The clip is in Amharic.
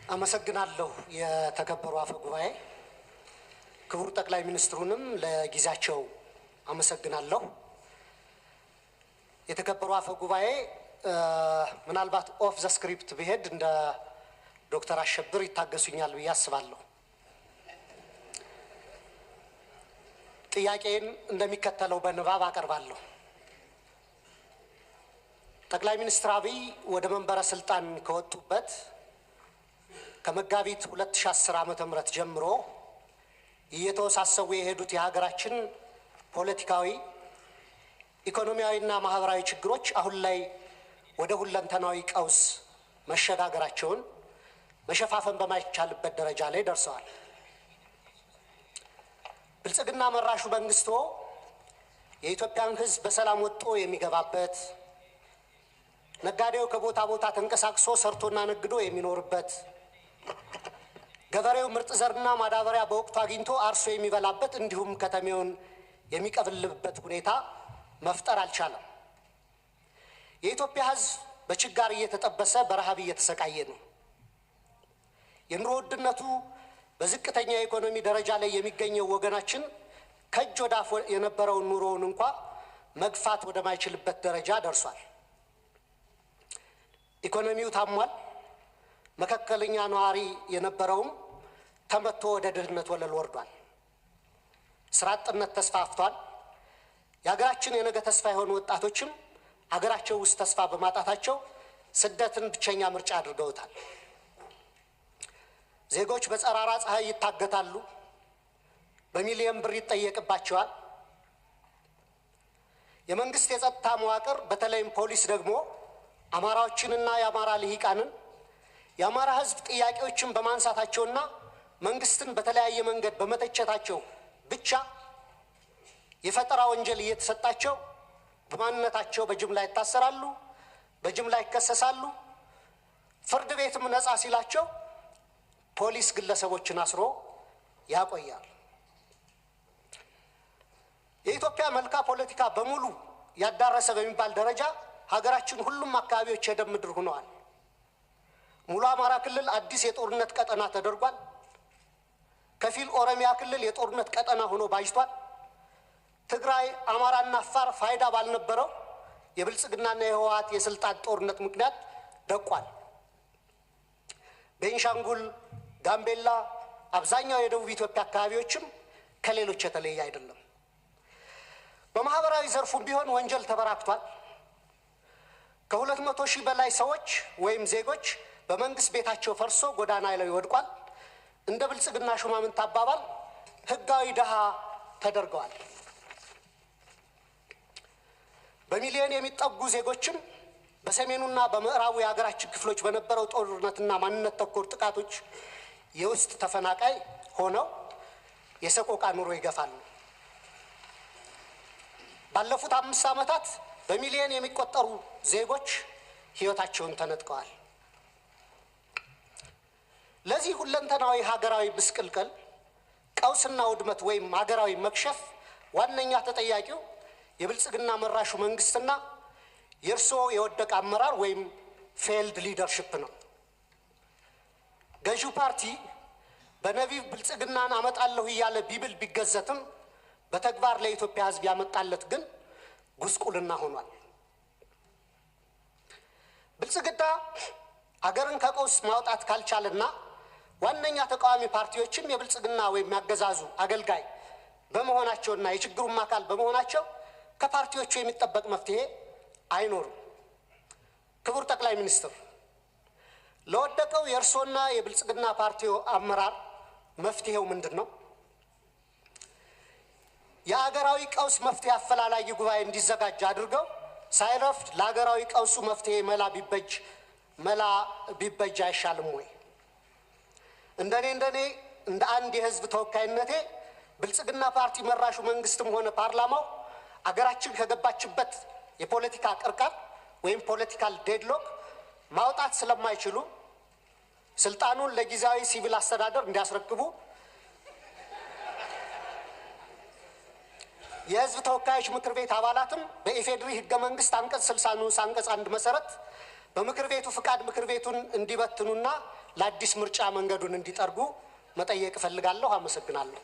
አመሰግናለሁ የተከበሩ አፈ ጉባኤ ክቡር ጠቅላይ ሚኒስትሩንም ለጊዜያቸው አመሰግናለሁ። የተከበሩ አፈ ጉባኤ ምናልባት ኦፍ ዘ ስክሪፕት ቢሄድ እንደ ዶክተር አሸብር ይታገሱኛል ብዬ አስባለሁ። ጥያቄን እንደሚከተለው በንባብ አቀርባለሁ። ጠቅላይ ሚኒስትር አብይ ወደ መንበረ ስልጣን ከወጡበት ከመጋቢት 2010 ዓ.ም ጀምሮ እየተወሳሰቡ የሄዱት የሀገራችን ፖለቲካዊ፣ ኢኮኖሚያዊና ማህበራዊ ችግሮች አሁን ላይ ወደ ሁለንተናዊ ቀውስ መሸጋገራቸውን መሸፋፈን በማይቻልበት ደረጃ ላይ ደርሰዋል። ብልጽግና መራሹ መንግስቶ የኢትዮጵያን ሕዝብ በሰላም ወጥቶ የሚገባበት፣ ነጋዴው ከቦታ ቦታ ተንቀሳቅሶ ሰርቶና ነግዶ የሚኖርበት፣ ገበሬው ምርጥ ዘርና ማዳበሪያ በወቅቱ አግኝቶ አርሶ የሚበላበት እንዲሁም ከተሜውን የሚቀበልበት ሁኔታ መፍጠር አልቻለም። የኢትዮጵያ ሕዝብ በችጋር እየተጠበሰ በረሃብ እየተሰቃየ ነው። የኑሮ ውድነቱ በዝቅተኛ የኢኮኖሚ ደረጃ ላይ የሚገኘው ወገናችን ከእጅ ወደ አፍ የነበረውን ኑሮውን እንኳ መግፋት ወደማይችልበት ደረጃ ደርሷል። ኢኮኖሚው ታሟል። መካከለኛ ነዋሪ የነበረውም ተመቶ ወደ ድህነት ወለል ወርዷል። ስራ አጥነት ተስፋፍቷል። የሀገራችን የነገ ተስፋ የሆኑ ወጣቶችም ሀገራቸው ውስጥ ተስፋ በማጣታቸው ስደትን ብቸኛ ምርጫ አድርገውታል። ዜጎች በጸራራ ፀሐይ ይታገታሉ። በሚሊዮን ብር ይጠየቅባቸዋል። የመንግስት የጸጥታ መዋቅር በተለይም ፖሊስ ደግሞ አማራዎችንና የአማራ ልሂቃንን የአማራ ሕዝብ ጥያቄዎችን በማንሳታቸውና መንግስትን በተለያየ መንገድ በመተቸታቸው ብቻ የፈጠራ ወንጀል እየተሰጣቸው በማንነታቸው በጅምላ ይታሰራሉ፣ በጅምላ ይከሰሳሉ። ፍርድ ቤትም ነፃ ሲላቸው ፖሊስ ግለሰቦችን አስሮ ያቆያል። የኢትዮጵያ መልካ ፖለቲካ በሙሉ ያዳረሰ በሚባል ደረጃ ሀገራችን ሁሉም አካባቢዎች የደም ምድር ሆነዋል። ሙሉ አማራ ክልል አዲስ የጦርነት ቀጠና ተደርጓል። ከፊል ኦሮሚያ ክልል የጦርነት ቀጠና ሆኖ ባጅቷል። ትግራይ፣ አማራና አፋር ፋይዳ ባልነበረው የብልጽግናና የህወሓት የስልጣን ጦርነት ምክንያት ደቋል። ቤንሻንጉል፣ ጋምቤላ፣ አብዛኛው የደቡብ ኢትዮጵያ አካባቢዎችም ከሌሎች የተለየ አይደለም። በማህበራዊ ዘርፉም ቢሆን ወንጀል ተበራክቷል። ከ200 ሺህ በላይ ሰዎች ወይም ዜጎች በመንግስት ቤታቸው ፈርሶ ጎዳና ላይ ወድቋል። እንደ ብልጽግና ሹማምንት አባባል ህጋዊ ደሃ ተደርገዋል። በሚሊዮን የሚጠጉ ዜጎችም በሰሜኑና በምዕራቡ የሀገራችን ክፍሎች በነበረው ጦርነትና ማንነት ተኮር ጥቃቶች የውስጥ ተፈናቃይ ሆነው የሰቆቃ ኑሮ ይገፋሉ። ባለፉት 5 ዓመታት በሚሊዮን የሚቆጠሩ ዜጎች ህይወታቸውን ተነጥቀዋል። ለዚህ ሁለንተናዊ ሀገራዊ ምስቅልቅል ቀውስና ውድመት ወይም ሀገራዊ መክሸፍ ዋነኛ ተጠያቂው የብልጽግና መራሹ መንግስትና የእርስዎ የወደቀ አመራር ወይም ፌልድ ሊደርሽፕ ነው። ገዢው ፓርቲ በነቢብ ብልጽግናን አመጣለሁ እያለ ቢብል ቢገዘትም በተግባር ለኢትዮጵያ ህዝብ ያመጣለት ግን ጉስቁልና ሆኗል። ብልጽግና ሀገርን ከቀውስ ማውጣት ካልቻለና ዋነኛ ተቃዋሚ ፓርቲዎችም የብልጽግና ወይም ያገዛዙ አገልጋይ በመሆናቸውና የችግሩም አካል በመሆናቸው ከፓርቲዎቹ የሚጠበቅ መፍትሄ አይኖርም። ክቡር ጠቅላይ ሚኒስትር፣ ለወደቀው የእርሶና የብልጽግና ፓርቲው አመራር መፍትሄው ምንድን ነው? የሀገራዊ ቀውስ መፍትሄ አፈላላጊ ጉባኤ እንዲዘጋጅ አድርገው ሳይረፍድ ለሀገራዊ ቀውሱ መፍትሄ መላ ቢበጅ አይሻልም ወይ? እንደኔ እንደ አንድ የህዝብ ተወካይነቴ ብልጽግና ፓርቲ መራሹ መንግስትም ሆነ ፓርላማው አገራችን ከገባችበት የፖለቲካ ቅርቃር ወይም ፖለቲካል ዴድሎክ ማውጣት ስለማይችሉ ስልጣኑን ለጊዜያዊ ሲቪል አስተዳደር እንዲያስረክቡ የህዝብ ተወካዮች ምክር ቤት አባላትም በኢፌድሪ ህገ መንግስት አንቀጽ 60 ንዑስ አንቀጽ 1 መሰረት በምክር ቤቱ ፍቃድ ምክር ቤቱን እንዲበትኑና ለአዲስ ምርጫ መንገዱን እንዲጠርጉ መጠየቅ እፈልጋለሁ። አመሰግናለሁ።